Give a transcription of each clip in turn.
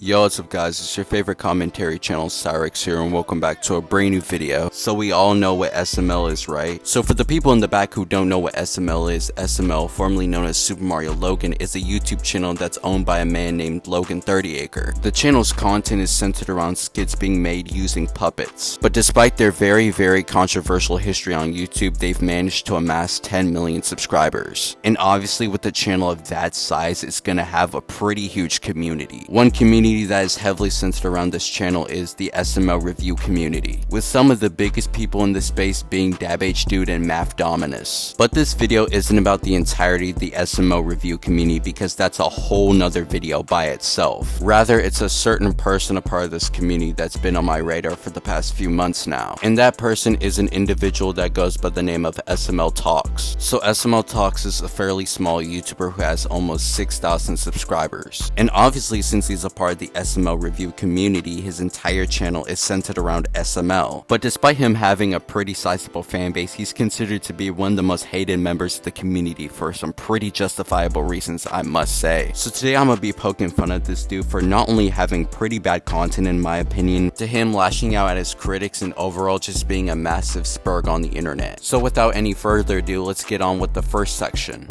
Yo, what's up guys, it's your favorite commentary channel, Cyrix here, and welcome back to a brand new video. So we all know what SML is, right? So for the people in the back who don't know what SML is, SML, formerly known as Super Mario Logan, is a YouTube channel that's owned by a man named Logan 30acre. The channel's content is centered around skits being made using puppets. But despite their very controversial history on YouTube, they've managed to amass 10 million subscribers. And obviously with a channel of that size, it's gonna have a pretty huge community. One community that is heavily centered around this channel is the SML review community, with some of the biggest people in the space being DabHDude and Math Dominus. But this video isn't about the entirety of the SML review community because that's a whole nother video by itself. Rather, it's a certain person a part of this community that's been on my radar for the past few months now, and that person is an individual that goes by the name of SML Talks. So SML Talks is a fairly small YouTuber who has almost 6,000 subscribers, and obviously since he's a part of the SML review community, his entire channel is centered around SML. But despite him having a pretty sizable fan base, he's considered to be one of the most hated members of the community for some pretty justifiable reasons, I must say. So today I'm gonna be poking fun at this dude for not only having pretty bad content in my opinion, to him lashing out at his critics and overall just being a massive spurg on the internet. So without any further ado, let's get on with the first section.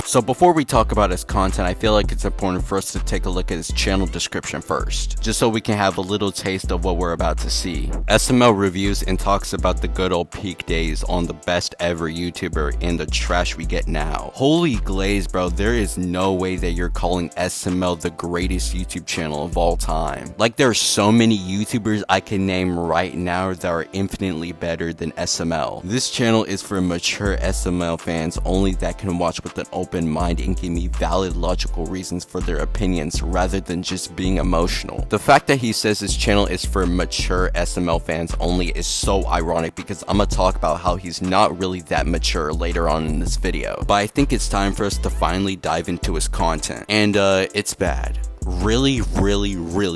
So before we talk about his content, I feel like it's important for us to take a look at his channel description first, just so we can have a little taste of what we're about to see. SML reviews and talks about the good old peak days on the best ever YouTuber and the trash we get now. Holy glaze, bro, there is no way that you're calling SML the greatest YouTube channel of all time. Like, there are so many YouTubers I can name right now that are infinitely better than SML. This channel is for mature SML fans only that can watch with an open mind and give me valid logical reasons for their opinions rather than just being emotional. The fact that he says his channel is for mature SML fans only is so ironic because I'm gonna talk about how he's not really that mature later on in this video. But I think it's time for us to finally dive into his content. And it's bad. Really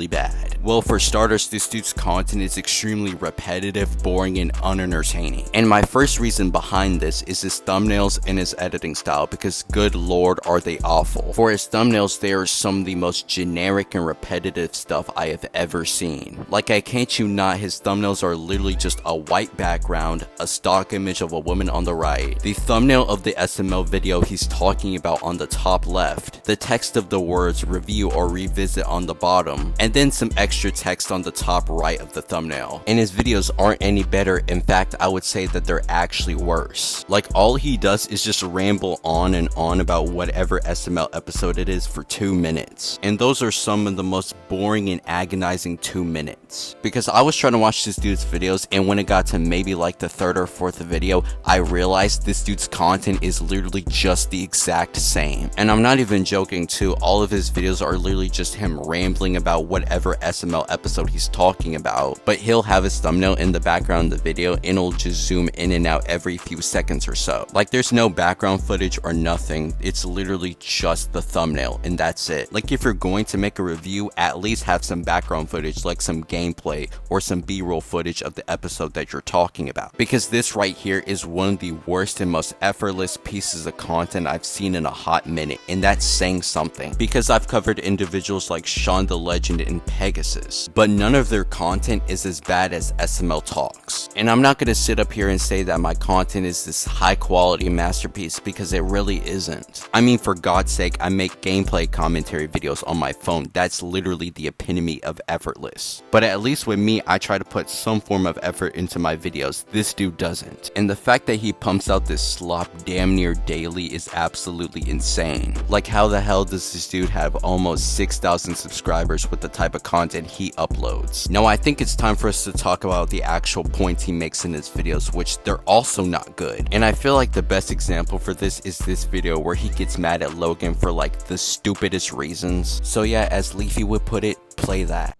bad. Well, for starters, this dude's content is extremely repetitive, boring, and unentertaining. And my first reason behind this is his thumbnails and his editing style, because good lord are they awful. For his thumbnails, they are some of the most generic and repetitive stuff I have ever seen. Like, I kid you not, his thumbnails are literally just a white background, a stock image of a woman on the right, the thumbnail of the SML video he's talking about on the top left, the text of the words review or revisit on the bottom, and then some extra text on the top right of the thumbnail. And his videos aren't any better. In fact, I would say that they're actually worse. Like, all he does is just ramble on and on about whatever SML episode it is for 2 minutes. And those are some of the most boring and agonizing 2 minutes. Because I was trying to watch this dude's videos, and when it got to maybe like the third or fourth video, I realized this dude's content is literally just the exact same. And I'm not even joking too, all of his videos are literally just him rambling about whatever SML episode he's talking about, but he'll have his thumbnail in the background of the video and it'll just zoom in and out every few seconds or so. Like, there's no background footage or nothing, it's literally just the thumbnail and that's it. Like, if you're going to make a review, at least have some background footage, like some gameplay or some b-roll footage of the episode that you're talking about. Because this right here is one of the worst and most effortless pieces of content I've seen in a hot minute, and that's saying something. Because I've covered individuals like Sean the Legend and Pegasus, but none of their content is as bad as SML Talks. And I'm not gonna sit up here and say that my content is this high quality masterpiece, because it really isn't. I mean, for God's sake, I make gameplay commentary videos on my phone. That's literally the epitome of effortless. But at least with me, I try to put some form of effort into my videos. This dude doesn't. And the fact that he pumps out this slop damn near daily is absolutely insane. Like, how the hell does this dude have almost 6,000 subscribers with the type of content he uploads? Now, I think it's time for us to talk about the actual points he makes in his videos, which they're also not good. And I feel like the best example for this is this video where he gets mad at Logan for like the stupidest reasons. So yeah, as Leafy would put it, play that.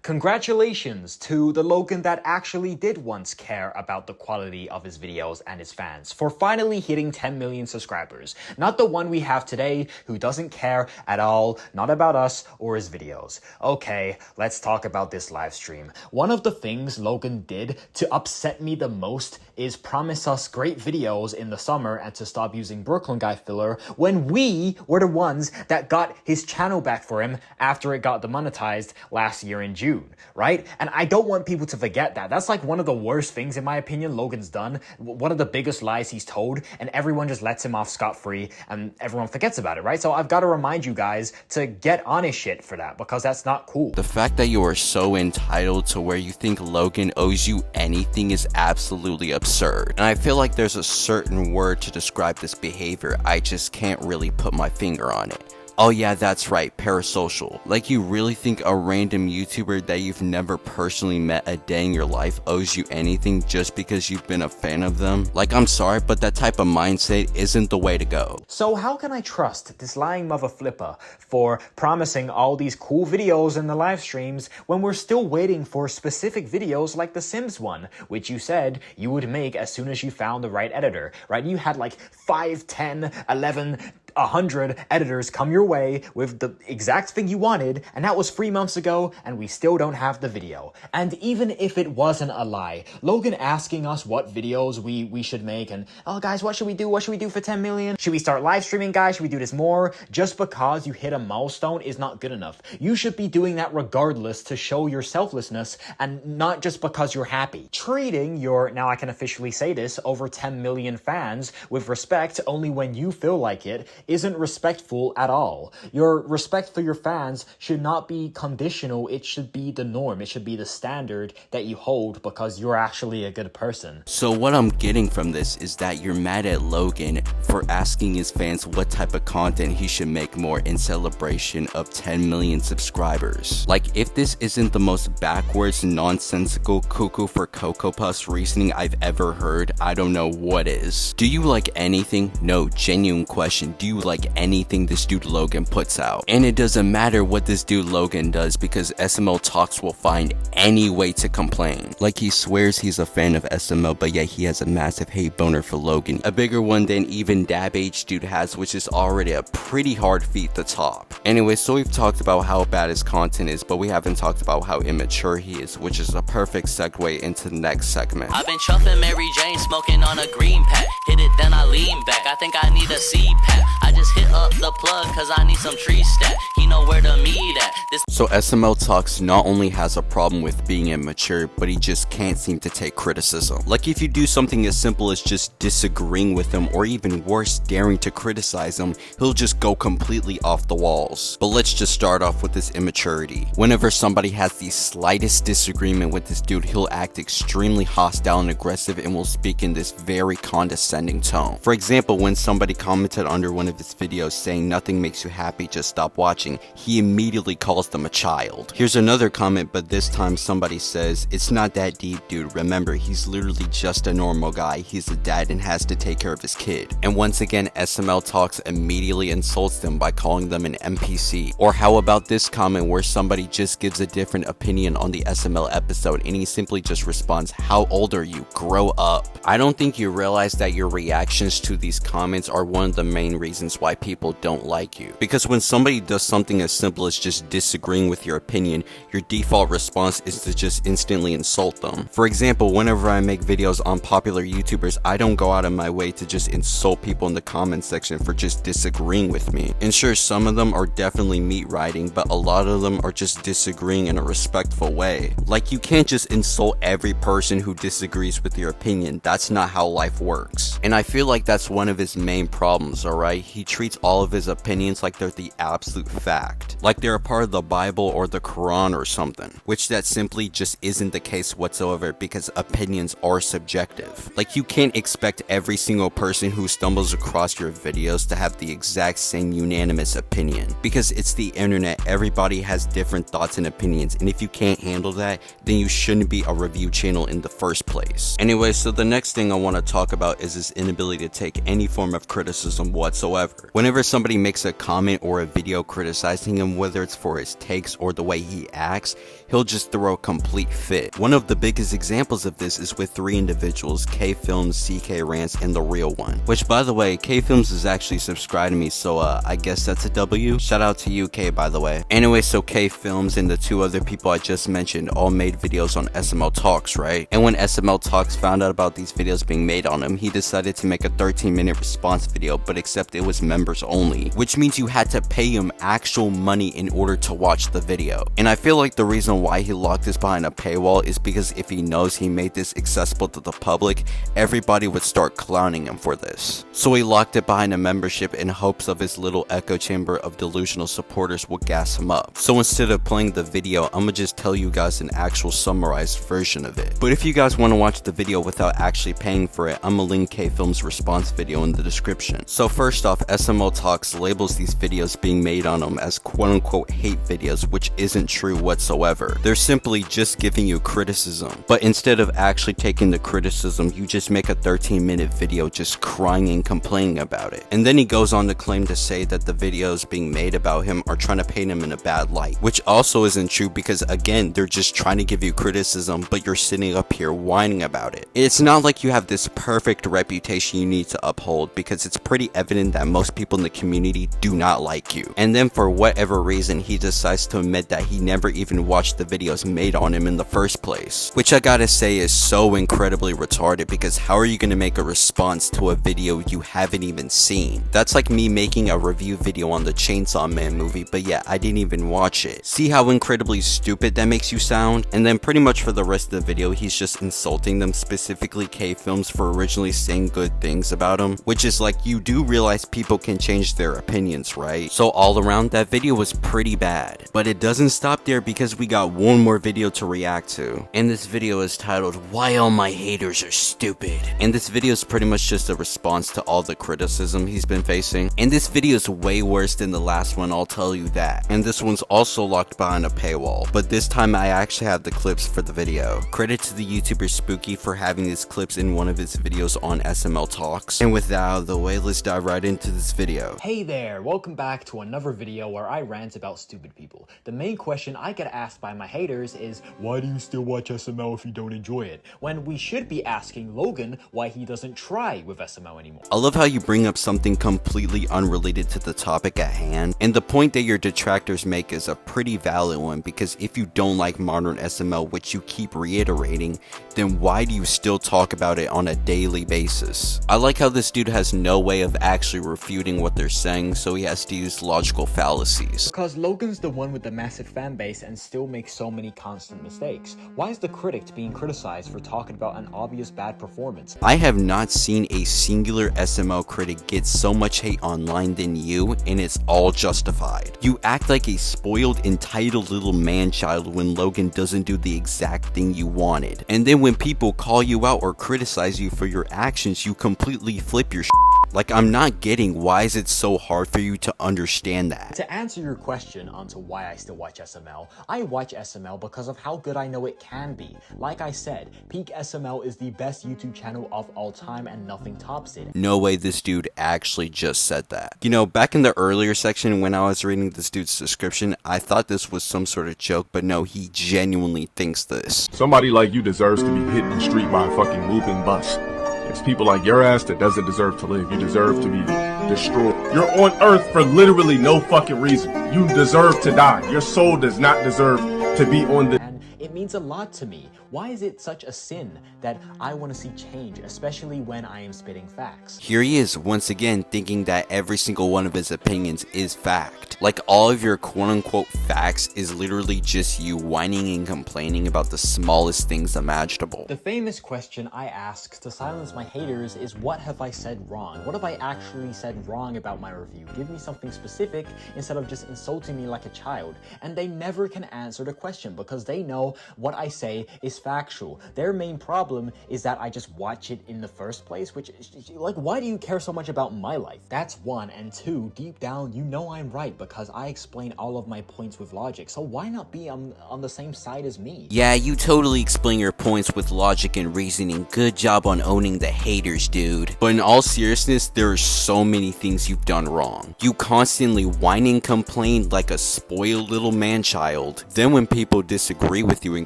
Congratulations to the Logan that actually did once care about the quality of his videos and his fans for finally hitting 10 million subscribers. Not the one we have today who doesn't care at all, not about us or his videos. Okay, let's talk about this live stream. One of the things Logan did to upset me the most is promise us great videos in the summer and to stop using Brooklyn guy filler when we were the ones that got his channel back for him after it got demonetized last year in June, right? And I don't want people to forget that. That's like one of the worst things, in my opinion, Logan's done. One of the biggest lies he's told, and everyone just lets him off scot-free and everyone forgets about it, right? So I've got to remind you guys to get on his shit for that, because that's not cool. The fact that you are so entitled to where you think Logan owes you anything is absolutely absurd. And I feel like there's a certain word to describe this behavior, I just can't really put my finger on it. Oh yeah, that's right, parasocial. Like, you really think a random YouTuber that you've never personally met a day in your life owes you anything just because you've been a fan of them? Like, I'm sorry, but that type of mindset isn't the way to go. So how can I trust this lying mother flipper for promising all these cool videos in the live streams when we're still waiting for specific videos like the Sims one, which you said you would make as soon as you found the right editor, right? You had like 5, 10, 11, 100 editors come your way with the exact thing you wanted, and that was 3 months ago, and we still don't have the video. And even if it wasn't a lie, Logan asking us what videos we should make, and oh guys, what should we do? What should we do for 10 million? Should we start live streaming, guys? Should we do this more? Just because you hit a milestone is not good enough. You should be doing that regardless to show your selflessness and not just because you're happy. Treating your, now I can officially say this, over 10 million fans with respect only when you feel like it isn't respectful at all. Your respect for your fans should not be conditional. It should be the norm. It should be the standard that you hold because you're actually a good person. So what I'm getting from this is that you're mad at Logan for asking his fans what type of content he should make more in celebration of 10 million subscribers. Like, if this isn't the most backwards, nonsensical, cuckoo for Cocoa Puffs reasoning I've ever heard, I don't know what is. Do you like anything? No, genuine question. Do you like anything this dude Logan puts out? And it doesn't matter what this dude Logan does because SML Talks will find any way to complain. Like, he swears he's a fan of SML, but yet he has a massive hate boner for Logan. A bigger one than even Dab H dude has, which is already a pretty hard feat to top. Anyway, so we've talked about how bad his content is, but we haven't talked about how immature he is, which is a perfect segue into the next segment. I've been chuffing Mary Jane, smoking on a green pack. Hit it, then I lean back. I think I need a CPAP. I just hit up the plug cause I need some tree stat. He know where to meet at. So SML Talks not only has a problem with being immature, but he just can't seem to take criticism. Like, if you do something as simple as just disagreeing with him, or even worse, daring to criticize him, he'll just go completely off the walls. But let's just start off with this immaturity. Whenever somebody has the slightest disagreement with this dude, he'll act extremely hostile and aggressive and will speak in this very condescending tone. For example, when somebody commented under one of his videos saying nothing makes you happy, just stop watching, he immediately calls them a child. Here's another comment, but this time somebody says, it's not that deep, dude. Remember, he's literally just a normal guy. He's a dad and has to take care of his kid. And once again, SML Talks immediately insults them by calling them an NPC. Or how about this comment where somebody just gives a different opinion on the SML episode and he simply just responds, how old are you? Grow up. I don't think you realize that your reactions to these comments are one of the main reasons why people don't like you. Because when somebody does something as simple as just disagreeing with your opinion, your default response is to just instantly insult them. For example, whenever I make videos on popular YouTubers, I don't go out of my way to just insult people in the comment section for just disagreeing with me. And sure, some of them are definitely meat riding, but a lot of them are just disagreeing in a respectful way. Like, you can't just insult every person who disagrees with your opinion. That's not how life works. And I feel like that's one of his main problems, alright? He treats all of his opinions like they're the absolute fact. Like they're a part of the Bible or the Quran or something. Which that simply just isn't the case whatsoever because opinions are subjective. Like, you can't expect every single person who stumbles across your videos to have the exact same unanimous opinion. Because it's the internet, everybody has different thoughts and opinions, and if you can't handle that, then you shouldn't be a review channel in the first place. Anyway, so the next thing I want to talk about is his inability to take any form of criticism whatsoever. Whenever somebody makes a comment or a video criticizing him, whether it's for his takes or the way he acts, he'll just throw a complete fit. One of the biggest examples of this is with three individuals, K Films, CK Rants, and The Real One. Which, by the way, K Films is actually subscribed to me, so I guess that's a W. Shout out to you, K, by the way. Anyway, so K Films and the two other people I just mentioned all made videos on SML Talks, right? And when SML Talks found out about these videos being made on him, he decided to make a 13-minute response video, but except it was members only, which means you had to pay him actual money in order to watch the video. And I feel like the reason why he locked this behind a paywall is because if he knows he made this accessible to the public, everybody would start clowning him for this. So he locked it behind a membership in hopes of his little echo chamber of delusional supporters would gas him up. So instead of playing the video, I'ma just tell you guys an actual summarized version of it. But if you guys want to watch the video without actually paying for it, I'ma link K Film's response video in the description. So first off, SML Talks labels these videos being made on them as quote-unquote hate videos, which isn't true whatsoever. They're simply just giving you criticism. But instead of actually taking the criticism, you just make a 13-minute video just crying and complaining about it. And then he goes on to claim to say that the videos being made about him are trying to paint him in a bad light, which also isn't true because again, they're just trying to give you criticism, but you're sitting up here whining about it. It's not like you have this perfect reputation you need to uphold because it's pretty evident that most people in the community do not like you. And then for whatever reason, he decides to admit that he never even watched the videos made on him in the first place, which I gotta say is so incredibly retarded because how are you gonna make a response to a video you haven't even seen? That's like me making a review video on the Chainsaw Man movie, but yeah, I didn't even watch it. See how incredibly stupid that makes you sound? And then pretty much for the rest of the video, he's just insulting them, specifically K Films, for originally saying good things about him, which is like, you do realize people can change their opinions, right? So all around, that video was pretty bad. But it doesn't stop there because we got one more video to react to. And this video is titled, Why All My Haters Are Stupid. And this video is pretty much just a response to all the criticism he's been facing. And this video is way worse than the last one, I'll tell you that. And this one's also locked behind a paywall, but this time I actually have the clips for the video. Credit to the YouTuber Spooky for having these clips in one of his videos on SML Talks. And with that out of the way, let's dive right into this video. Hey there, welcome back to another video where I rant about stupid people. The main question I get asked by my haters is, why do you still watch SML if you don't enjoy it? When we should be asking Logan why he doesn't try with SML anymore. I love how you bring up something completely unrelated to the topic at hand, and the point that your detractors make is a pretty valid one because if you don't like modern SML, which you keep reiterating, then why do you still talk about it on a daily basis? I like how this dude has no way of actually refuting what they're saying, so he has to use logical fallacies. Because Logan's the one with the massive fan base and still makes so many constant mistakes. Why is the Critic being criticized for talking about an obvious bad performance? I have not seen a singular SML critic get so much hate online than you, and it's all justified. You act like a spoiled, entitled little man-child when Logan doesn't do the exact thing you wanted. And then when people call you out or criticize you for your actions, you completely flip your shit. Like, I'm not getting why is it so hard for you to understand that? To answer your question onto why I still watch SML, I watch SML because of how good I know it can be. Like I said, Peak SML is the best YouTube channel of all time and nothing tops it. No way this dude actually just said that. You know, back in the earlier section when I was reading this dude's description, I thought this was some sort of joke, but no, he genuinely thinks this. Somebody like you deserves to be hit in the street by a fucking moving bus. It's people like your ass that doesn't deserve to live. You deserve to be destroyed. You're on earth for literally no fucking reason. You deserve to die. Your soul does not deserve to be on the... And it means a lot to me. Why is it such a sin that I want to see change, especially when I am spitting facts? Here he is once again thinking that every single one of his opinions is fact. Like all of your quote-unquote facts is literally just you whining and complaining about the smallest things imaginable. The famous question I ask to silence my haters is, what have I said wrong? What have I actually said wrong about my review? Give me something specific instead of just insulting me like a child. And they never can answer the question because they know what I say is factual. Their main problem is that I just watch it in the first place, which, like, why do you care so much about my life? That's one. And two, deep down, you know I'm right because I explain all of my points with logic. So why not be on the same side as me? Yeah, you totally explain your points with logic and reasoning. Good job on owning the haters, dude. But in all seriousness, there are so many things you've done wrong. You constantly whine and complain like a spoiled little man-child. Then when people disagree with you and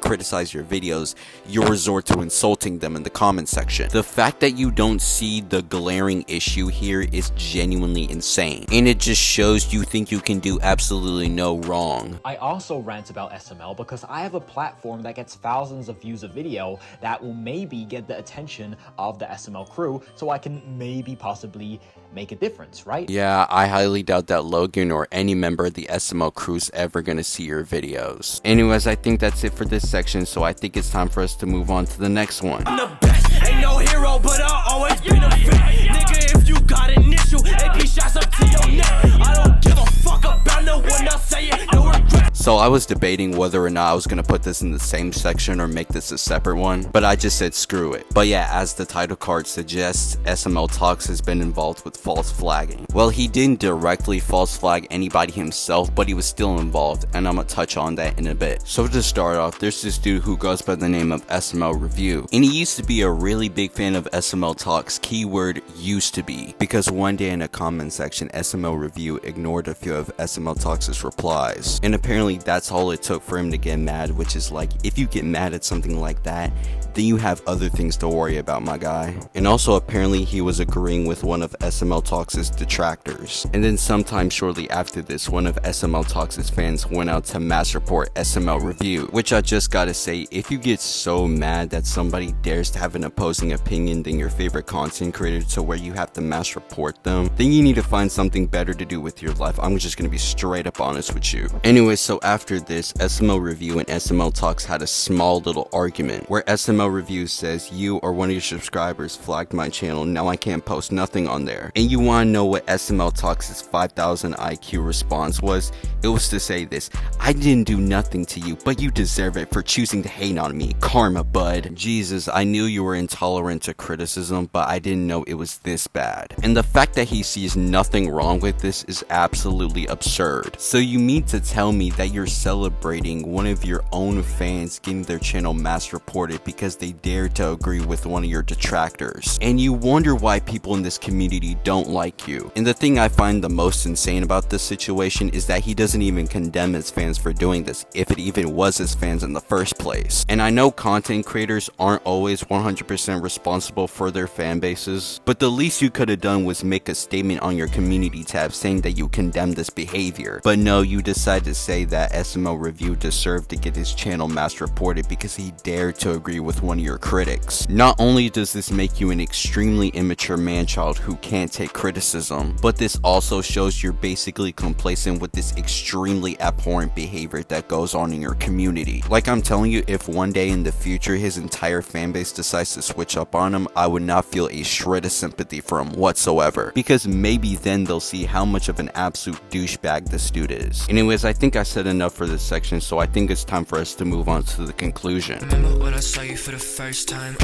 criticize your videos, you resort to insulting them in the comment section. The fact that you don't see the glaring issue here is genuinely insane. And it just shows you think you can do absolutely no wrong. I also rant about SML because I have a platform that gets thousands of views a video that will maybe get the attention of the SML crew, so I can maybe possibly make a difference, right? Yeah, I highly doubt that Logan or any member of the SML crew's ever gonna see your videos. Anyways, I think that's it for this section, so I think it's time for us to move on to the next one. I'm the best, ain't no hero, but I always been a vet. Nigga, if you got an issue, AP shots up to your neck. I don't give a fuck about no one else saying no regret. So I was debating whether or not I was gonna put this in the same section or make this a separate one, but I just said screw it. But yeah, as the title card suggests, SML Talks has been involved with false flagging. Well, he didn't directly false flag anybody himself, but he was still involved, and I'm gonna touch on that in a bit. So to start off, there's this dude who goes by the name of SML Review, and he used to be a really big fan of SML Talks, keyword used to be, because one day in a comment section, SML Review ignored a few of SML Talks' replies, and apparently that's all it took for him to get mad, which is like, if you get mad at something like that, then you have other things to worry about, my guy. And also apparently he was agreeing with one of SML Talks' detractors. And then sometime shortly after this, one of SML Talks' fans went out to mass report SML Review, which I just gotta say, if you get so mad that somebody dares to have an opposing opinion than your favorite content creator to where you have to mass report them, then you need to find something better to do with your life. I'm just gonna be straight up honest with you. Anyway, so after this, SML Review and SML Talks had a small little argument where SML Review says, you or one of your subscribers flagged my channel, now I can't post nothing on there. And you wanna know what SML Talks' 5000 IQ response was? It was to say this: I didn't do nothing to you, but you deserve it for choosing to hate on me. Karma, bud. Jesus, I knew you were intolerant to criticism, but I didn't know it was this bad. And the fact that he sees nothing wrong with this is absolutely absurd. So you mean to tell me that you're celebrating one of your own fans getting their channel mass reported because they dared to agree with one of your detractors, and you wonder why people in this community don't like you. And the thing I find the most insane about this situation is that he doesn't even condemn his fans for doing this, if it even was his fans in the first place. And I know content creators aren't always 100% responsible for their fan bases, but the least you could have done was make a statement on your community tab saying that you condemn this behavior. But no, you decide to say that SML Review deserved to get his channel mass reported because he dared to agree with one of your critics. Not only does this make you an extremely immature man-child who can't take criticism, but this also shows you're basically complacent with this extremely abhorrent behavior that goes on in your community. Like I'm telling you, if one day in the future his entire fanbase decides to switch up on him, I would not feel a shred of sympathy for him whatsoever, because maybe then they'll see how much of an absolute douchebag this dude is. Anyways, I think I said enough for this section, so I think it's time for us to move on to the conclusion. Remember when I saw you for the first time?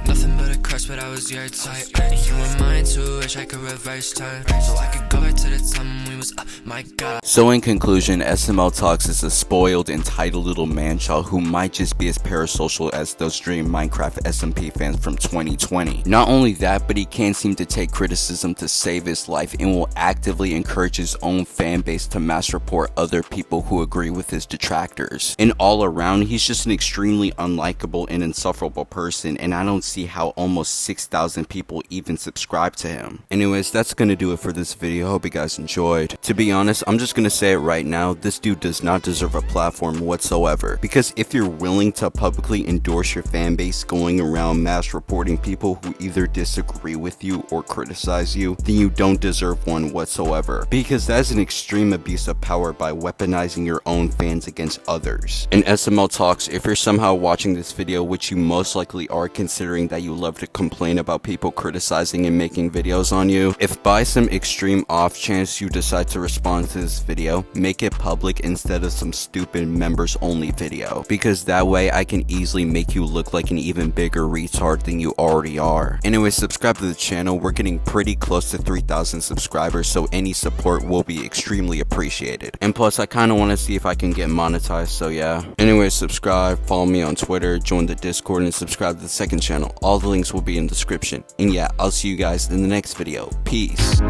Nothing but a crush, but I was your type. You were mine too, wish I could reverse time, so I could go back to the time we was, my god. So in conclusion, SML Talks is a spoiled, entitled little man-child who might just be as parasocial as those dream Minecraft SMP fans from 2020. Not only that, but he can't seem to take criticism to save his life and will actively encourage his own fan base to mass report other people who agree with his detractors. And all around, he's just an extremely unlikable and insufferable person, and I don't see how almost 6,000 people even subscribe to him. Anyways, that's gonna do it for this video. Hope you guys enjoyed. To be honest, I'm just gonna say it right now, this dude does not deserve a platform whatsoever, because if you're willing to publicly endorse your fan base going around mass reporting people who either disagree with you or criticize you, then you don't deserve one whatsoever, because that is an extreme abuse of power by weaponizing your own fans against others. And SML Talks, if you're somehow watching this video, which you most likely are considering hearing that you love to complain about people criticizing and making videos on you, if by some extreme off chance you decide to respond to this video, make it public instead of some stupid members only video, because that way I can easily make you look like an even bigger retard than you already are. Anyway, subscribe to the channel. We're getting pretty close to 3,000 subscribers, so any support will be extremely appreciated. And plus, I kind of want to see if I can get monetized, so yeah. Anyway, subscribe, follow me on Twitter, join the Discord, and subscribe to the second channel. All the links will be in the description. And yeah, I'll see you guys in the next video. Peace.